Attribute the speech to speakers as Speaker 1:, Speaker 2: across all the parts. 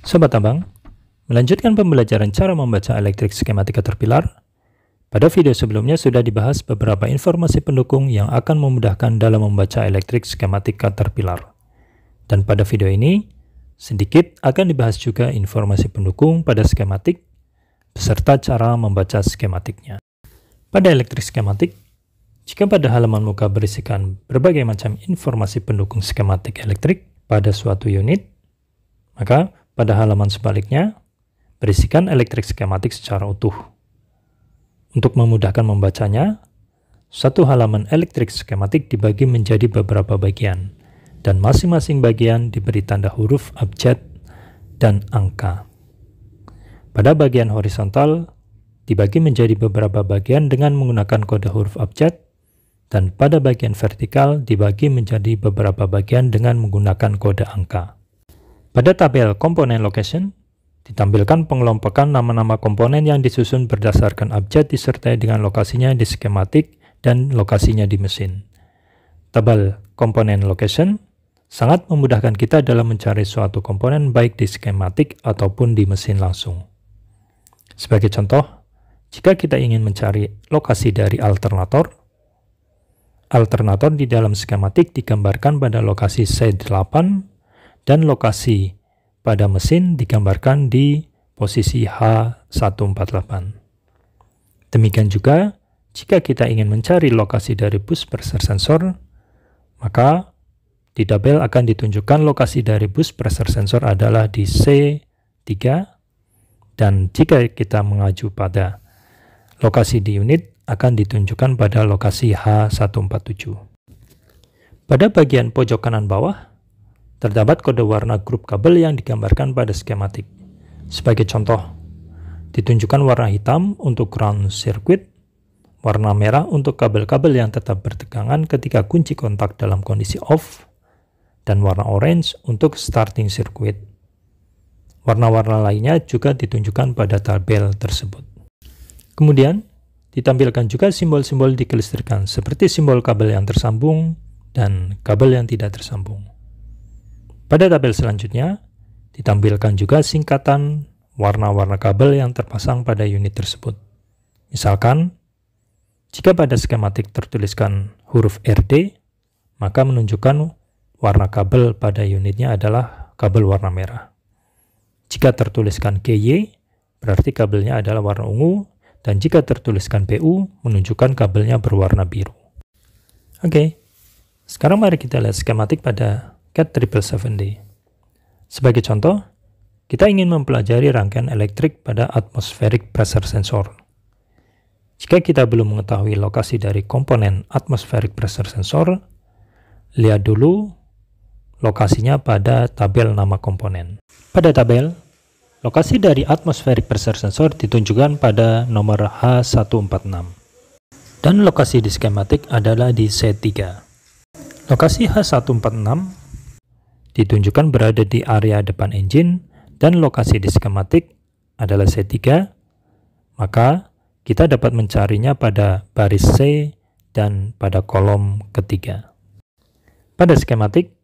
Speaker 1: Sobat Abang, melanjutkan pembelajaran cara membaca elektrik skematik Caterpillar. Pada video sebelumnya sudah dibahas beberapa informasi pendukung yang akan memudahkan dalam membaca elektrik skematik Caterpillar. Dan pada video ini, sedikit akan dibahas juga informasi pendukung pada skematik, beserta cara membaca skematiknya. Pada elektrik skematik, jika pada halaman muka berisikan berbagai macam informasi pendukung skematik elektrik pada suatu unit, maka pada halaman sebaliknya, berisikan elektrik skematik secara utuh. Untuk memudahkan membacanya, satu halaman elektrik skematik dibagi menjadi beberapa bagian, dan masing-masing bagian diberi tanda huruf abjad dan angka. Pada bagian horizontal, dibagi menjadi beberapa bagian dengan menggunakan kode huruf abjad, dan pada bagian vertikal dibagi menjadi beberapa bagian dengan menggunakan kode angka. Pada tabel komponen location, ditampilkan pengelompokan nama-nama komponen yang disusun berdasarkan abjad disertai dengan lokasinya di skematik dan lokasinya di mesin. Tabel komponen location sangat memudahkan kita dalam mencari suatu komponen baik di skematik ataupun di mesin langsung. Sebagai contoh, jika kita ingin mencari lokasi dari alternator di dalam skematik digambarkan pada lokasi C8 dan lokasi pada mesin digambarkan di posisi H148. Demikian juga, jika kita ingin mencari lokasi dari bus pressure sensor, maka di tabel akan ditunjukkan lokasi dari bus pressure sensor adalah di C3, dan jika kita mengacu pada lokasi di unit, akan ditunjukkan pada lokasi H147. Pada bagian pojok kanan bawah, terdapat kode warna grup kabel yang digambarkan pada skematik. Sebagai contoh, ditunjukkan warna hitam untuk ground circuit, warna merah untuk kabel-kabel yang tetap bertegangan ketika kunci kontak dalam kondisi off, dan warna orange untuk starting circuit. Warna-warna lainnya juga ditunjukkan pada tabel tersebut. Kemudian, ditampilkan juga simbol-simbol di kelistrikan seperti simbol kabel yang tersambung dan kabel yang tidak tersambung. Pada tabel selanjutnya, ditampilkan juga singkatan warna-warna kabel yang terpasang pada unit tersebut. Misalkan, jika pada skematik tertuliskan huruf RD, maka menunjukkan warna kabel pada unitnya adalah kabel warna merah. Jika tertuliskan KY, berarti kabelnya adalah warna ungu, dan jika tertuliskan PU, menunjukkan kabelnya berwarna biru. Oke, sekarang mari kita lihat skematik pada CAT 777D. Sebagai contoh, kita ingin mempelajari rangkaian elektrik pada atmospheric pressure sensor. Jika kita belum mengetahui lokasi dari komponen atmospheric pressure sensor, lihat dulu lokasinya pada tabel nama komponen. Pada tabel, lokasi dari atmospheric pressure sensor ditunjukkan pada nomor H146. Dan lokasi di skematik adalah di C3. Lokasi H146 ditunjukkan berada di area depan engine dan lokasi di skematik adalah C3, maka kita dapat mencarinya pada baris C dan pada kolom ketiga. Pada skematik,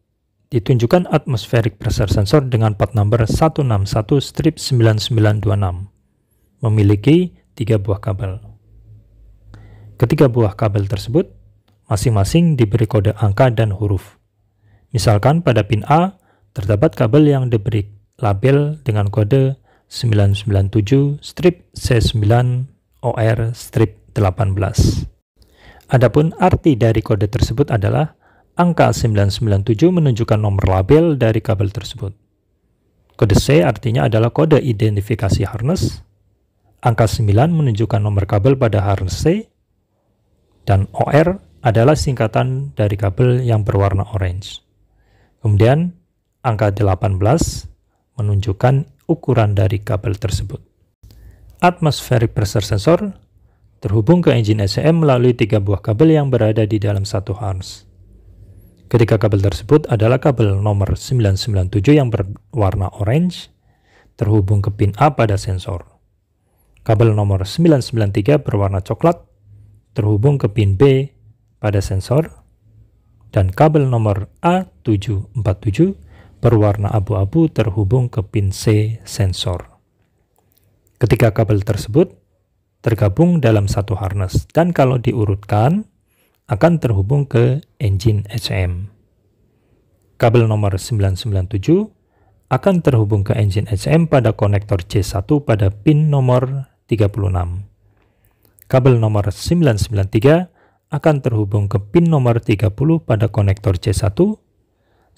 Speaker 1: ditunjukkan atmospheric pressure sensor dengan part number 161-9926, memiliki 3 buah kabel. Ketiga buah kabel tersebut masing-masing diberi kode angka dan huruf. Misalkan pada pin A, terdapat kabel yang diberi label dengan kode 997-C9OR-18. Adapun arti dari kode tersebut adalah angka 997 menunjukkan nomor label dari kabel tersebut. Kode C artinya adalah kode identifikasi harness, angka 9 menunjukkan nomor kabel pada harness C, dan OR adalah singkatan dari kabel yang berwarna orange. Kemudian, angka 18 menunjukkan ukuran dari kabel tersebut. Atmospheric pressure sensor terhubung ke engine SCM melalui 3 buah kabel yang berada di dalam satu harness. Ketiga kabel tersebut adalah kabel nomor 997 yang berwarna orange, terhubung ke pin A pada sensor. Kabel nomor 993 berwarna coklat, terhubung ke pin B pada sensor. Dan kabel nomor A747 berwarna abu-abu terhubung ke pin C sensor. Ketika kabel tersebut tergabung dalam satu harness dan kalau diurutkan akan terhubung ke engine HM. Kabel nomor 997 akan terhubung ke engine HM pada konektor C1 pada pin nomor 36. Kabel nomor 993 akan terhubung ke pin nomor 30 pada konektor C1,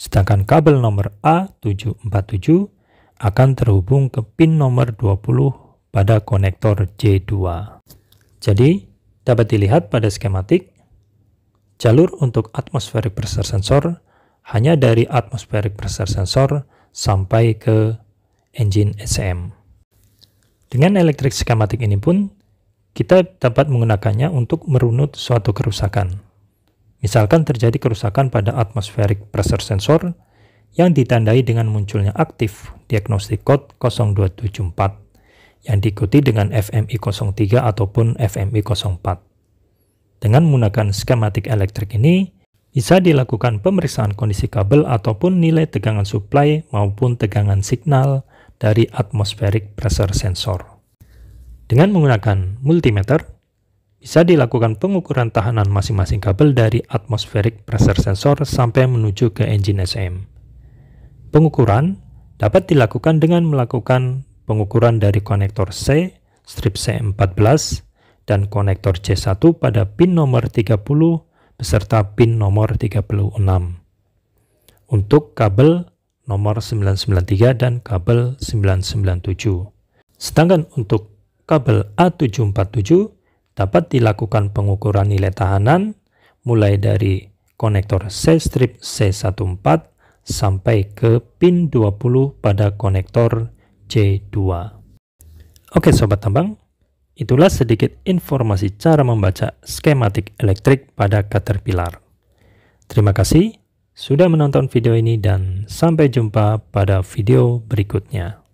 Speaker 1: sedangkan kabel nomor A747 akan terhubung ke pin nomor 20 pada konektor C2. Jadi, dapat dilihat pada skematik, jalur untuk atmospheric pressure sensor hanya dari atmospheric pressure sensor sampai ke engine HM. Dengan elektrik skematik ini pun, kita dapat menggunakannya untuk merunut suatu kerusakan. Misalkan terjadi kerusakan pada atmospheric pressure sensor yang ditandai dengan munculnya aktif diagnostic code 0274 yang diikuti dengan FMI 03 ataupun FMI 04. Dengan menggunakan skematik elektrik ini, bisa dilakukan pemeriksaan kondisi kabel ataupun nilai tegangan supply maupun tegangan signal dari atmospheric pressure sensor. Dengan menggunakan multimeter, bisa dilakukan pengukuran tahanan masing-masing kabel dari atmospheric pressure sensor sampai menuju ke engine HM. Pengukuran dapat dilakukan dengan melakukan pengukuran dari konektor C, strip C14, dan konektor C1 pada pin nomor 30 beserta pin nomor 36. Untuk kabel nomor 993 dan kabel 997. Sedangkan untuk kabel A747 dapat dilakukan pengukuran nilai tahanan mulai dari konektor C strip C14 sampai ke pin 20 pada konektor C2. Oke sobat tambang, itulah sedikit informasi cara membaca skematik elektrik pada Caterpillar. Terima kasih sudah menonton video ini dan sampai jumpa pada video berikutnya.